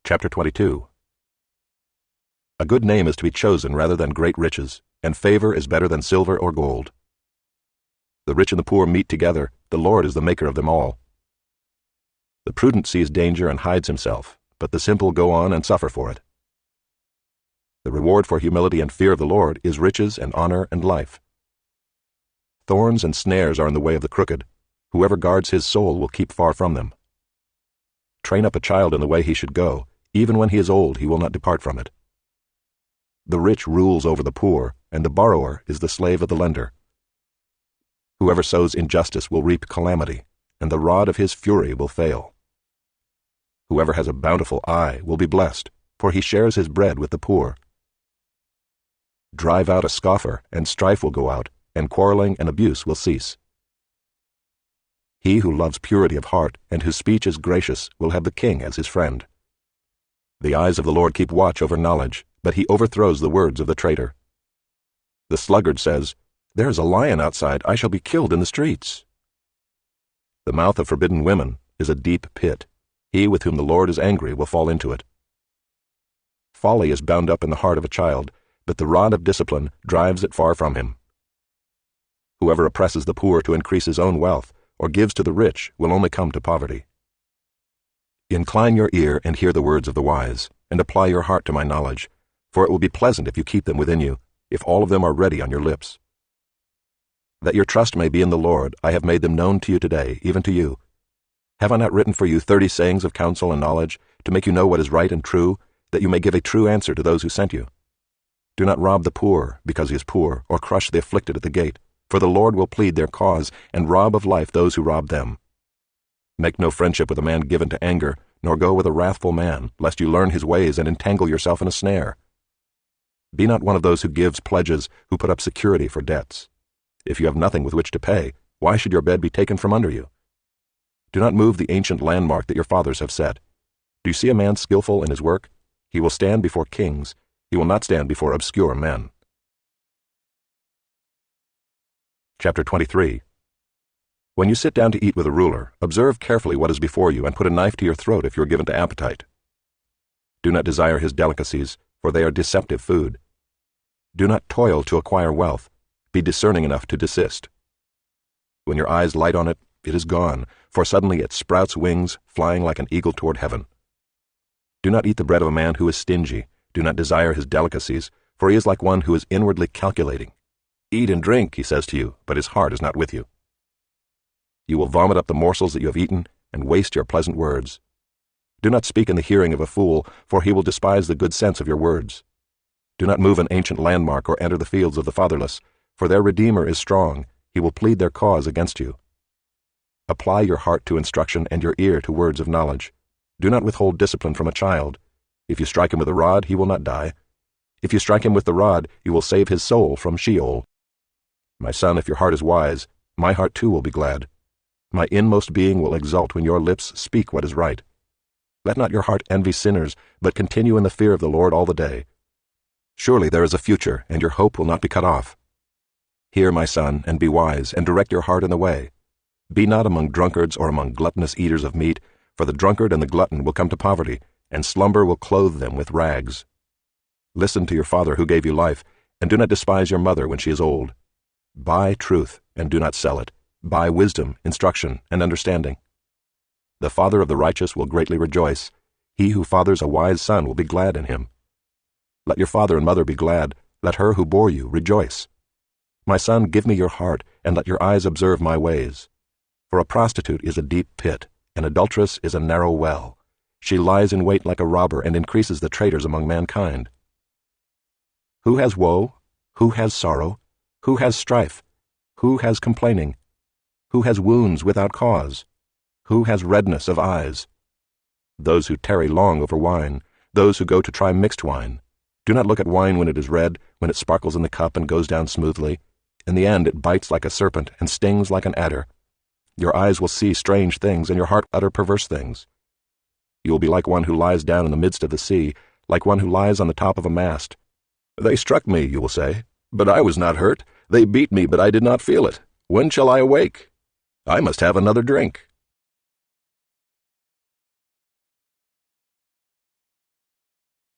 Chapter 22. A good name is to be chosen rather than great riches, and favor is better than silver or gold. The rich and the poor meet together, the Lord is the maker of them all. The prudent sees danger and hides himself, but the simple go on and suffer for it. The reward for humility and fear of the Lord is riches and honor and life. Thorns and snares are in the way of the crooked. Whoever guards his soul will keep far from them. Train up a child in the way he should go. Even when he is old, he will not depart from it. The rich rules over the poor, and the borrower is the slave of the lender. Whoever sows injustice will reap calamity, and the rod of his fury will fail. Whoever has a bountiful eye will be blessed, for he shares his bread with the poor. Drive out a scoffer, and strife will go out, and quarreling and abuse will cease. He who loves purity of heart, and whose speech is gracious, will have the king as his friend. The eyes of the Lord keep watch over knowledge, but he overthrows the words of the traitor. The sluggard says, "There is a lion outside, I shall be killed in the streets." The mouth of forbidden women is a deep pit. He with whom the Lord is angry will fall into it. Folly is bound up in the heart of a child, but the rod of discipline drives it far from him. Whoever oppresses the poor to increase his own wealth, or gives to the rich, will only come to poverty. Incline your ear and hear the words of the wise, and apply your heart to my knowledge, for it will be pleasant if you keep them within you, if all of them are ready on your lips. That your trust may be in the Lord, I have made them known to you today, even to you. Have I not written for you 30 sayings of counsel and knowledge, to make you know what is right and true, that you may give a true answer to those who sent you? Do not rob the poor, because he is poor, or crush the afflicted at the gate, for the Lord will plead their cause, and rob of life those who rob them. Make no friendship with a man given to anger, nor go with a wrathful man, lest you learn his ways and entangle yourself in a snare. Be not one of those who gives pledges, who put up security for debts. If you have nothing with which to pay, why should your bed be taken from under you? Do not move the ancient landmark that your fathers have set. Do you see a man skillful in his work? He will stand before kings. He will not stand before obscure men. Chapter 23. When you sit down to eat with a ruler, observe carefully what is before you, and put a knife to your throat if you are given to appetite. Do not desire his delicacies, for they are deceptive food. Do not toil to acquire wealth. Be discerning enough to desist. When your eyes light on it, it is gone, for suddenly it sprouts wings, flying like an eagle toward heaven. Do not eat the bread of a man who is stingy. Do not desire his delicacies, for he is like one who is inwardly calculating. Eat and drink, he says to you, but his heart is not with you. You will vomit up the morsels that you have eaten, and waste your pleasant words. Do not speak in the hearing of a fool, for he will despise the good sense of your words. Do not move an ancient landmark or enter the fields of the fatherless, for their Redeemer is strong, he will plead their cause against you. Apply your heart to instruction and your ear to words of knowledge. Do not withhold discipline from a child. If you strike him with a rod, he will not die. If you strike him with the rod, you will save his soul from Sheol. My son, if your heart is wise, my heart too will be glad. My inmost being will exult when your lips speak what is right. Let not your heart envy sinners, but continue in the fear of the Lord all the day. Surely there is a future, and your hope will not be cut off. Hear, my son, and be wise, and direct your heart in the way. Be not among drunkards or among gluttonous eaters of meat, for the drunkard and the glutton will come to poverty, and slumber will clothe them with rags. Listen to your father who gave you life, and do not despise your mother when she is old. Buy truth, and do not sell it. Buy wisdom, instruction, and understanding. The father of the righteous will greatly rejoice. He who fathers a wise son will be glad in him. Let your father and mother be glad. Let her who bore you rejoice. My son, give me your heart, and let your eyes observe my ways. For a prostitute is a deep pit, an adulteress is a narrow well. She lies in wait like a robber and increases the traitors among mankind. Who has woe? Who has sorrow? Who has strife? Who has complaining? Who has wounds without cause? Who has redness of eyes? Those who tarry long over wine, those who go to try mixed wine. Do not look at wine when it is red, when it sparkles in the cup and goes down smoothly. In the end it bites like a serpent and stings like an adder. Your eyes will see strange things, and your heart utter perverse things. You will be like one who lies down in the midst of the sea, like one who lies on the top of a mast. They struck me, you will say, but I was not hurt. They beat me, but I did not feel it. When shall I awake? I must have another drink.